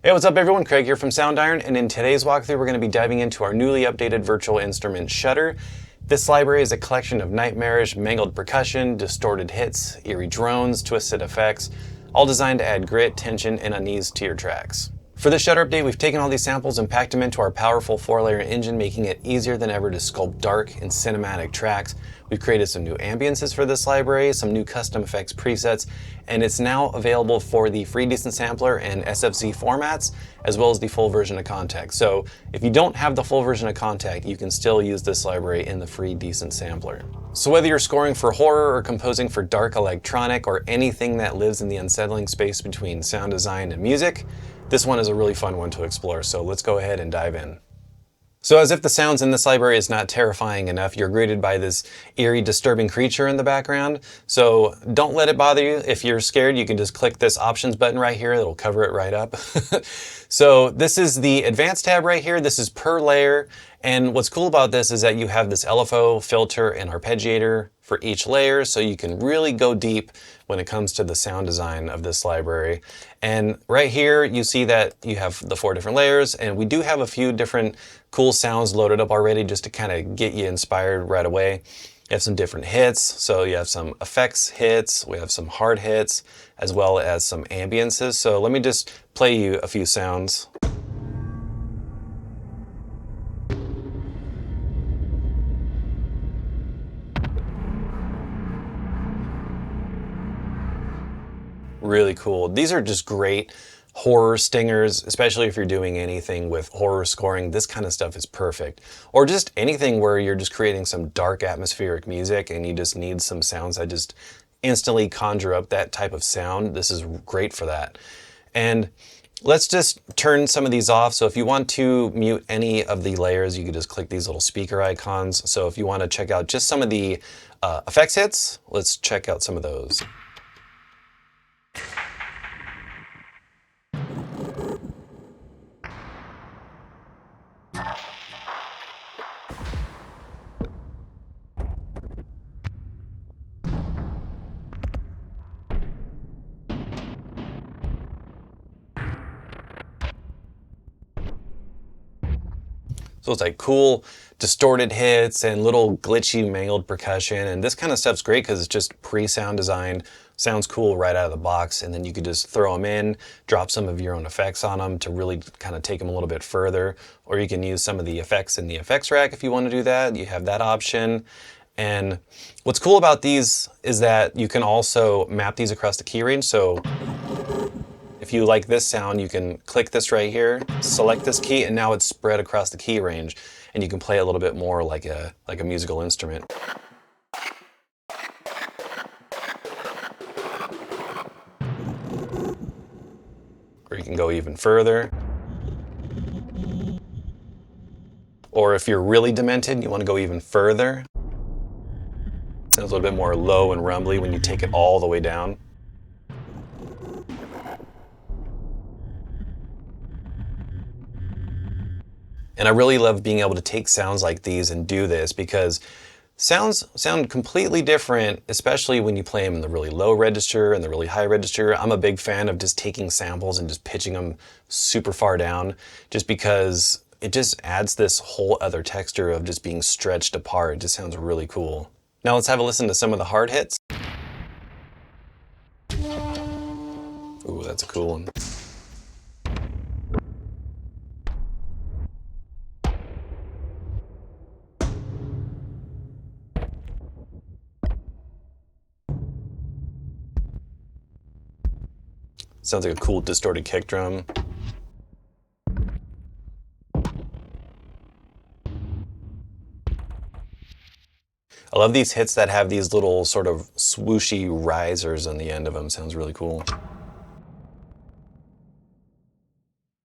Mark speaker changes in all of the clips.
Speaker 1: Hey, what's up everyone? Craig here from Soundiron, and in today's walkthrough we're going to be diving into our newly updated virtual instrument Shudder. This library is a collection of nightmarish, mangled percussion, distorted hits, eerie drones, twisted effects, all designed to add grit, tension, and unease to your tracks. For this Shudder update, we've taken all these samples and packed them into our powerful 4-layer engine, making it easier than ever to sculpt dark and cinematic tracks. We've created some new ambiences for this library, some new custom effects presets, and it's now available for the free Decent Sampler and SFC formats, as well as the full version of Kontakt. So if you don't have the full version of Kontakt, you can still use this library in the free Decent Sampler. So whether you're scoring for horror or composing for dark electronic or anything that lives in the unsettling space between sound design and music, this one is a really fun one to explore, so let's go ahead and dive in. So as if the sounds in this library is not terrifying enough, you're greeted by this eerie, disturbing creature in the background. So don't let it bother you. If you're scared, you can just click this options button right here. It'll cover it right up. So this is the advanced tab right here. This is per layer. And what's cool about this is that you have this LFO, filter, and arpeggiator for each layer, so you can really go deep when it comes to the sound design of this library. And right here, you see that you have the 4 different layers, and we do have a few different cool sounds loaded up already just to kind of get you inspired right away. You have some different hits, so you have some effects hits, we have some hard hits, as well as some ambiences. So let me just play you a few sounds. Really cool. These are just great horror stingers, especially if you're doing anything with horror scoring. This kind of stuff is perfect. Or just anything where you're just creating some dark atmospheric music and you just need some sounds that just instantly conjure up that type of sound. This is great for that. And let's just turn some of these off. So if you want to mute any of the layers, you can just click these little speaker icons. So if you want to check out just some of the effects hits, let's check out some of those. So it's like cool distorted hits and little glitchy mangled percussion, and this kind of stuff's great because it's just pre-sound designed, sounds cool right out of the box, and then you could just throw them in, drop some of your own effects on them to really kind of take them a little bit further, or you can use some of the effects in the effects rack if you want to do that. You have that option. And what's cool about these is that you can also map these across the key range. So if you like this sound, you can click this right here, select this key, and now it's spread across the key range, and you can play a little bit more like a musical instrument. Or you can go even further. Or if you're really demented and you want to go even further, it sounds a little bit more low and rumbly when you take it all the way down. And I really love being able to take sounds like these and do this because sounds sound completely different, especially when you play them in the really low register and the really high register. I'm a big fan of just taking samples and just pitching them super far down, just because it just adds this whole other texture of just being stretched apart. It just sounds really cool. Now let's have a listen to some of the hard hits. Ooh, that's a cool one. Sounds like a cool distorted kick drum. I love these hits that have these little sort of swooshy risers on the end of them. Sounds really cool.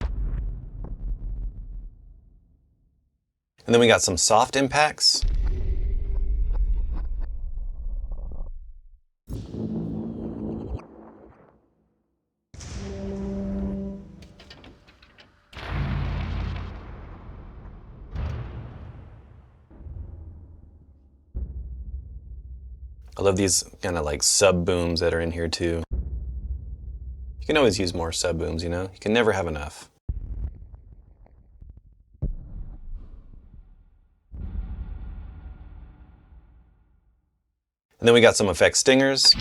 Speaker 1: And then we got some soft impacts. I love these kind of like sub booms that are in here too. You You can always use more sub-booms, you know? You can never have enough. And then we got some effect stingers.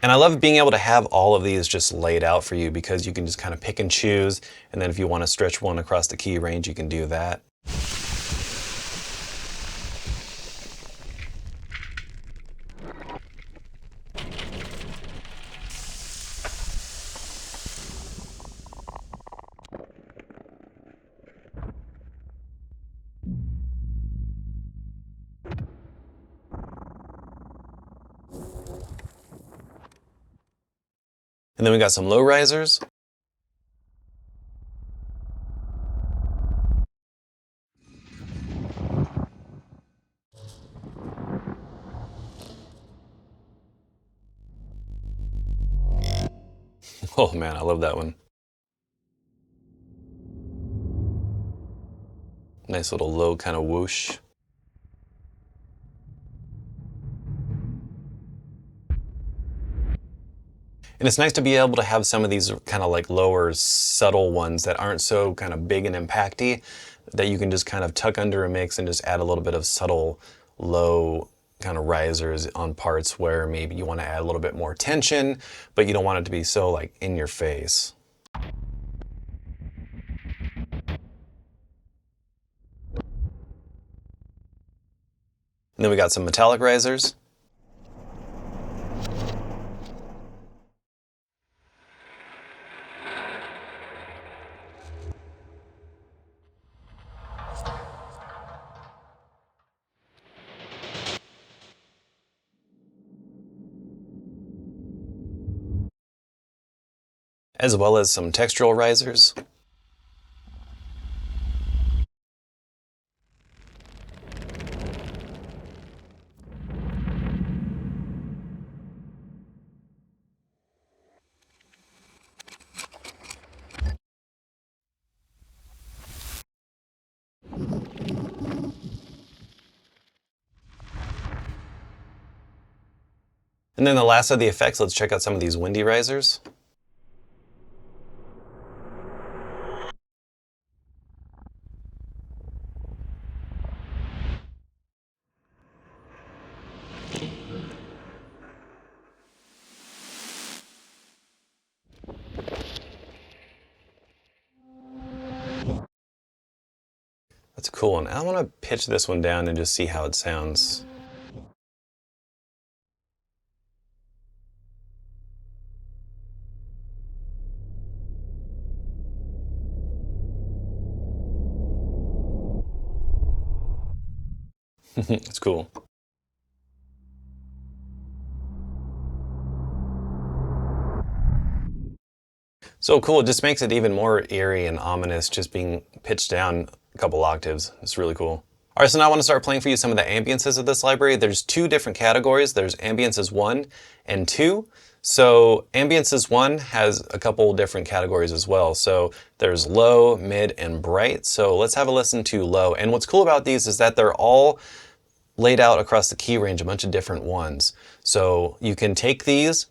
Speaker 1: And I love being able to have all of these just laid out for you because you can just kind of pick and choose. And then if you want to stretch one across the key range, you can do that. And then we got some low risers. Oh man, I love that one. Nice little low kind of whoosh. And it's nice to be able to have some of these kind of like lower, subtle ones that aren't so kind of big and impacty, that you can just kind of tuck under a mix and just add a little bit of subtle, low kind of risers on parts where maybe you want to add a little bit more tension, but you don't want it to be so like in your face. And then we got some metallic risers. As well as some textural risers. And then the last of the effects, let's check out some of these windy risers. That's a cool one. I want to pitch this one down and just see how it sounds. It's cool. So cool, it just makes it even more eerie and ominous just being pitched down a couple octaves. It's really cool. All right, so now I want to start playing for you some of the ambiences of this library. There's two different categories. There's ambiences 1 and 2. So ambiences 1 has a couple different categories as well. So there's low, mid, and bright. So let's have a listen to low. And what's cool about these is that they're all laid out across the key range, a bunch of different ones. So you can take these,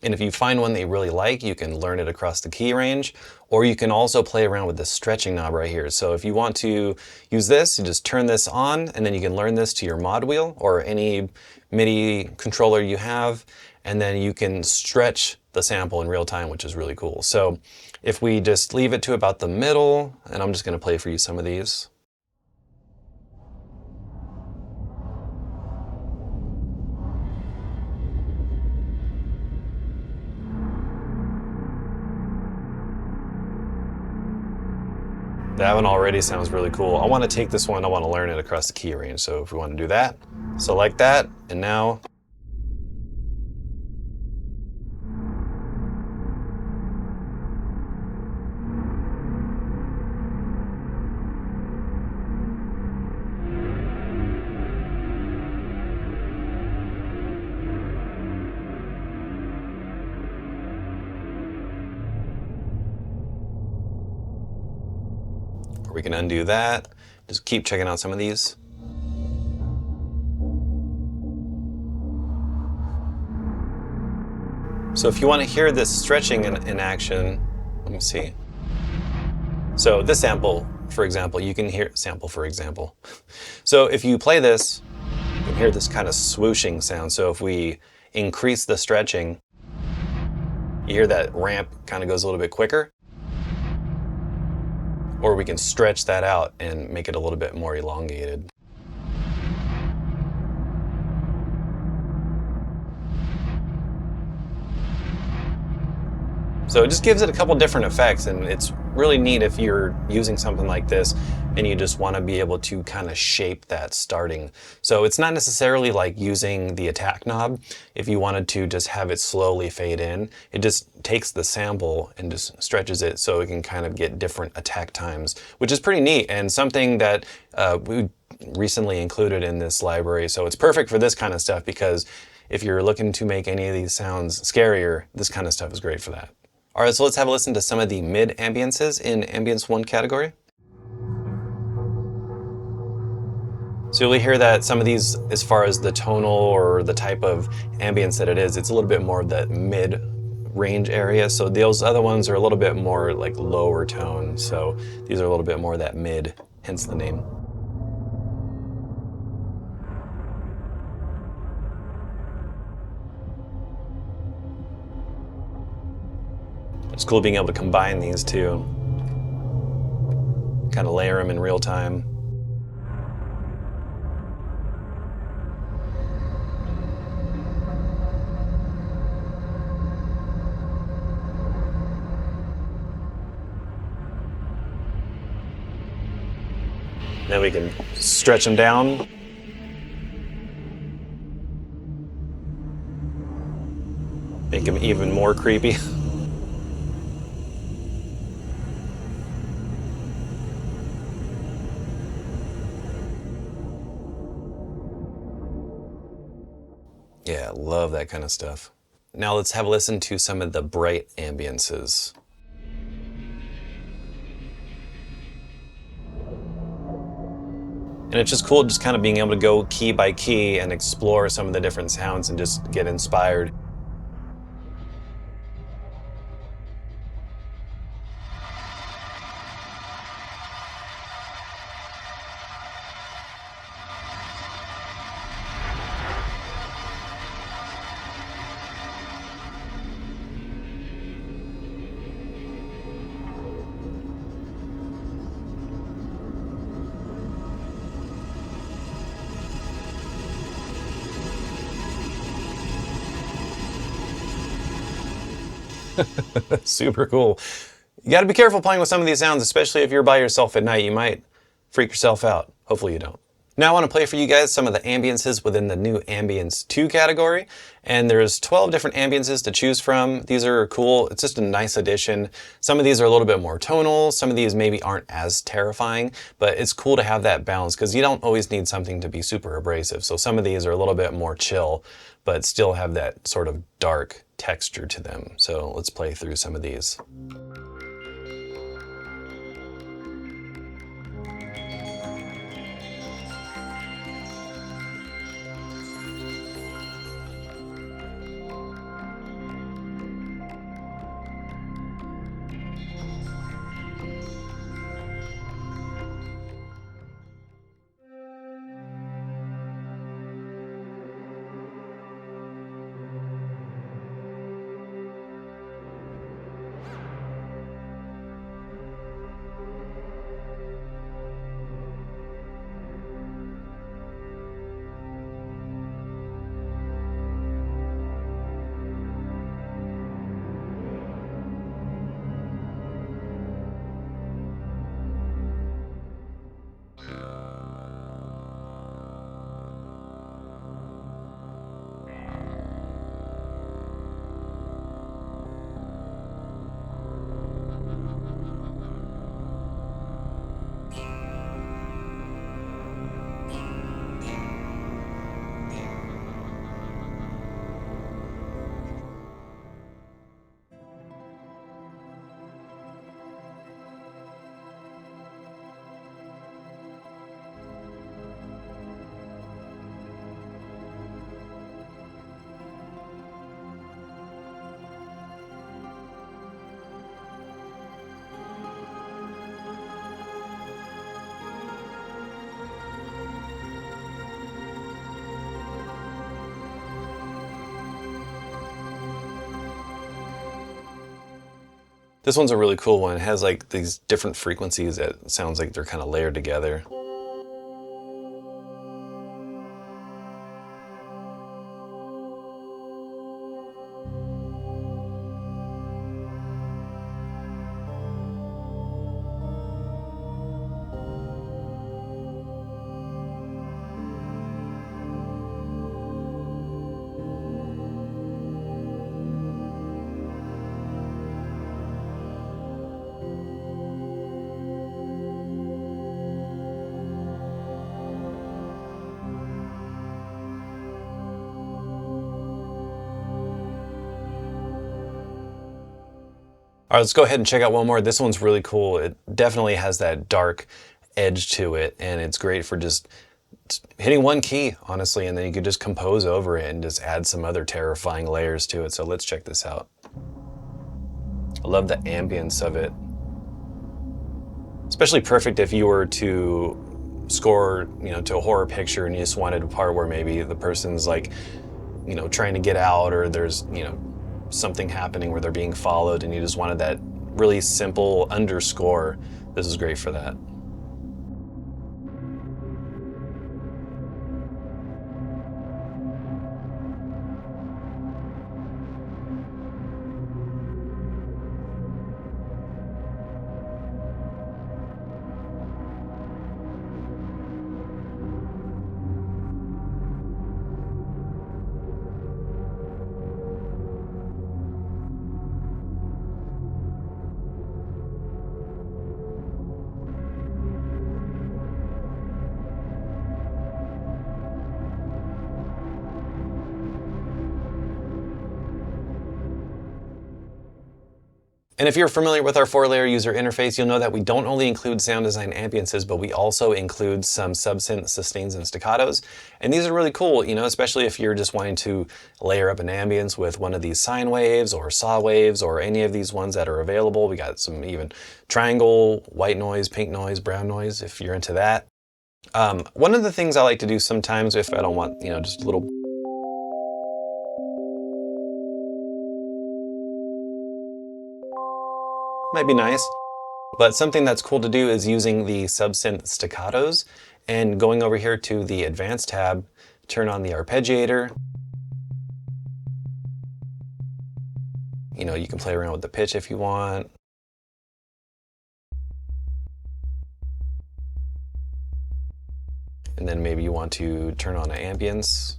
Speaker 1: and if you find one that you really like, you can learn it across the key range, or you can also play around with this stretching knob right here. So if you want to use this, you just turn this on, and then you can learn this to your mod wheel or any MIDI controller you have, and then you can stretch the sample in real time, which is really cool. So if we just leave it to about the middle, and I'm just gonna play for you some of these. That one already sounds really cool. I want to take this one, I want to learn it across the key range. So if we want to do that, select that, and now. We can undo that. just keep checking out some of these. So if you want to hear this stretching in action, let me see. So this sample, for example, you can hear, So if you play this, you can hear this kind of swooshing sound. So if we increase the stretching, you hear that ramp kind of goes a little bit quicker. Or we can stretch that out and make it a little bit more elongated. So it just gives it a couple different effects, and it's really neat if you're using something like this and you just want to be able to kind of shape that starting. So it's not necessarily like using the attack knob. If you wanted to just have it slowly fade in, it just takes the sample and just stretches it so it can kind of get different attack times, which is pretty neat and something that we recently included in this library. So it's perfect for this kind of stuff, because if you're looking to make any of these sounds scarier, this kind of stuff is great for that. All right, so let's have a listen to some of the mid ambiences in Ambience 1 category. So you'll hear that some of these, as far as the tonal or the type of ambience that it is, it's a little bit more of that mid range area. So those other ones are a little bit more like lower tone. So these are a little bit more that mid, hence the name. It's cool being able to combine these two, kind of layer them in real time. Then we can stretch them down. Make them even more creepy. Yeah, love that kind of stuff. Now let's have a listen to some of the bright ambiences. And it's just cool just kind of being able to go key by key and explore some of the different sounds and just get inspired. Super cool. You got to be careful playing with some of these sounds, especially if you're by yourself at night. You might freak yourself out. Hopefully you don't. Now I want to play for you guys some of the ambiences within the new Ambience 2 category. And there's 12 different ambiences to choose from. These are cool. It's just a nice addition. Some of these are a little bit more tonal. Some of these maybe aren't as terrifying, but it's cool to have that balance because you don't always need something to be super abrasive. So some of these are a little bit more chill, but still have that sort of dark texture to them. So let's play through some of these. This one's a really cool one. It has like these different frequencies that sounds like they're kind of layered together. All right, let's go ahead and check out one more. This one's really cool. It definitely has that dark edge to it, and it's great for just hitting one key, honestly, and then you could just compose over it and just add some other terrifying layers to it. So let's check this out. I love the ambience of it. Especially perfect if you were to score, to a horror picture and you just wanted a part where maybe the person's like, trying to get out, or there's, something happening where they're being followed and you just wanted that really simple underscore. This is great for that. And if you're familiar with our 4-layer user interface, you'll know that we don't only include sound design ambiences, but we also include some subsynth, sustains, and staccatos. And these are really cool, especially if you're just wanting to layer up an ambience with one of these sine waves or saw waves or any of these ones that are available. We got some even triangle, white noise, pink noise, brown noise, if you're into that. One of the things I like to do sometimes if I don't want, just a little might be nice. But something that's cool to do is using the subsynth staccatos and going over here to the advanced tab, turn on the arpeggiator. You can play around with the pitch if you want. And then maybe you want to turn on an ambience.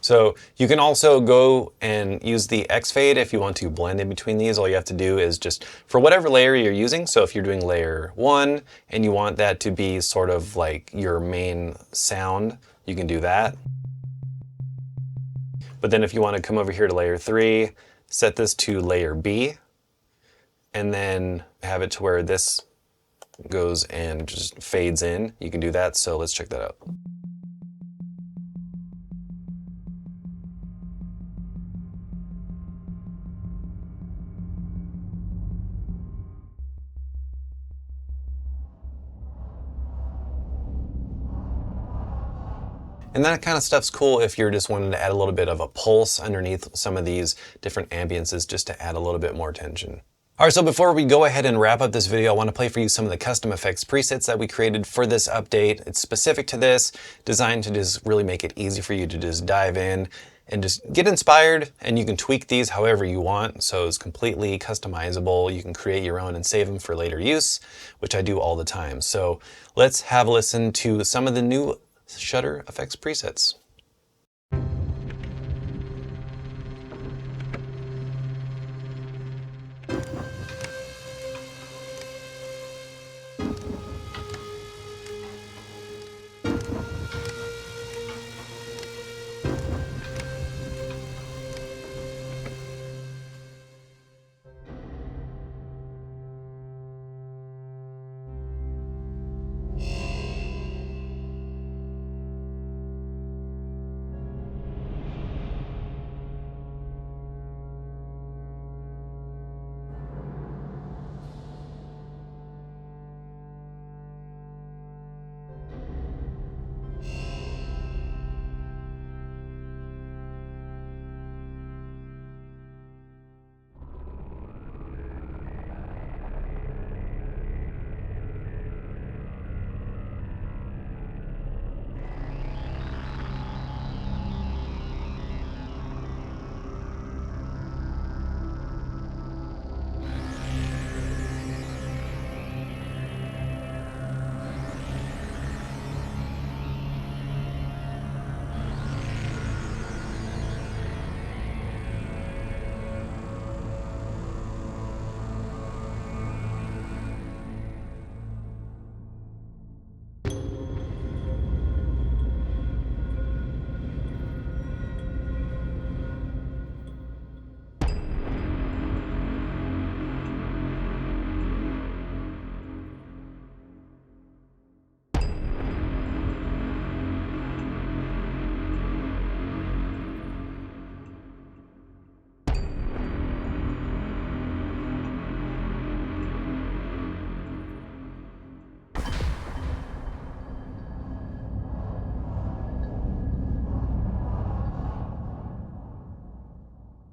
Speaker 1: So you can also go and use the X fade if you want to blend in between these. All you have to do is just, for whatever layer you're using, so if you're doing layer 1 and you want that to be sort of like your main sound, you can do that. But then if you want to come over here to layer 3, set this to layer B, and then have it to where this goes and just fades in. You can do that, so let's check that out. And that kind of stuff's cool if you're just wanting to add a little bit of a pulse underneath some of these different ambiences just to add a little bit more tension. All right, so before we go ahead and wrap up this video, I want to play for you some of the custom effects presets that we created for this update. It's specific to this, designed to just really make it easy for you to just dive in and just get inspired, and you can tweak these however you want. So it's completely customizable. You can create your own and save them for later use, which I do all the time. So let's have a listen to some of the new Shudder effects presets.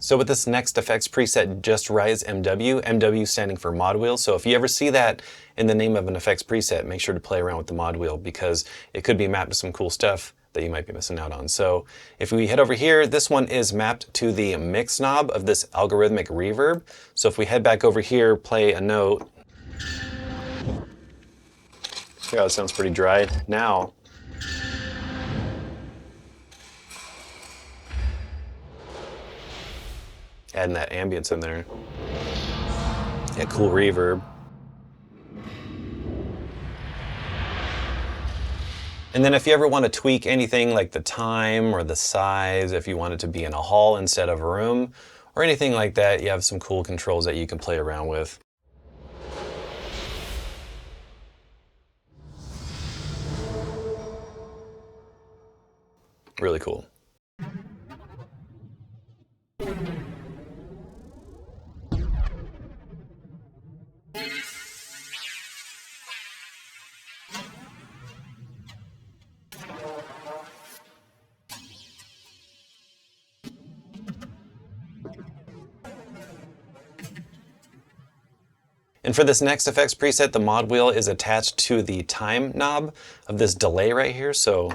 Speaker 1: So with this next effects preset, Just Rise MW, MW standing for mod wheel. So if you ever see that in the name of an effects preset, make sure to play around with the mod wheel because it could be mapped to some cool stuff that you might be missing out on. So if we head over here, this one is mapped to the mix knob of this algorithmic reverb. So if we head back over here, play a note. Yeah, it sounds pretty dry. Now, adding that ambience in there. Yeah, cool reverb. And then if you ever want to tweak anything like the time or the size, if you want it to be in a hall instead of a room, or anything like that, you have some cool controls that you can play around with. Really cool. And for this next effects preset, the mod wheel is attached to the time knob of this delay right here. So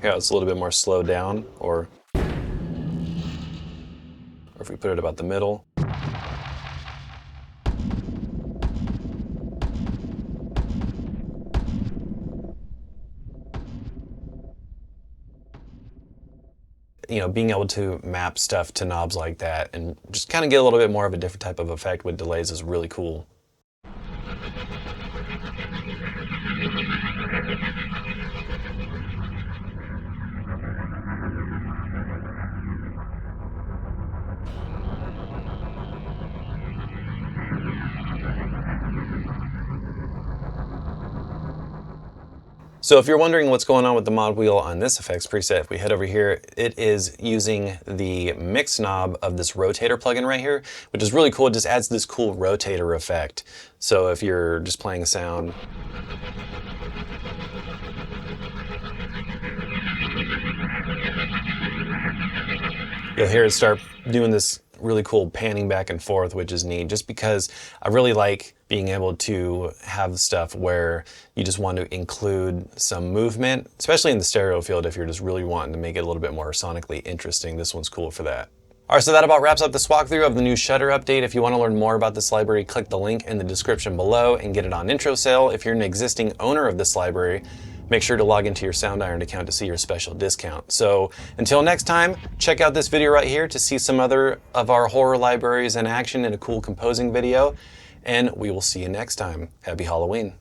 Speaker 1: yeah, it's a little bit more slowed down, or if we put it about the middle. You know, being able to map stuff to knobs like that and just kind of get a little bit more of a different type of effect with delays is really cool. So if you're wondering what's going on with the mod wheel on this effects preset, if we head over here, it is using the mix knob of this rotator plugin right here, which is really cool. It just adds this cool rotator effect. So if you're just playing a sound, you'll hear it start doing this really cool panning back and forth, which is neat, just because I really like being able to have stuff where you just want to include some movement, especially in the stereo field if you're just really wanting to make it a little bit more sonically interesting. This one's cool for that. All right, so that about wraps up this walkthrough of the new Shudder update. If you want to learn more about this library, click the link in the description below and get it on intro sale. If you're an existing owner of this library, make sure to log into your Soundiron account to see your special discount. So until next time, check out this video right here to see some other of our horror libraries in action in a cool composing video, and we will see you next time. Happy Halloween.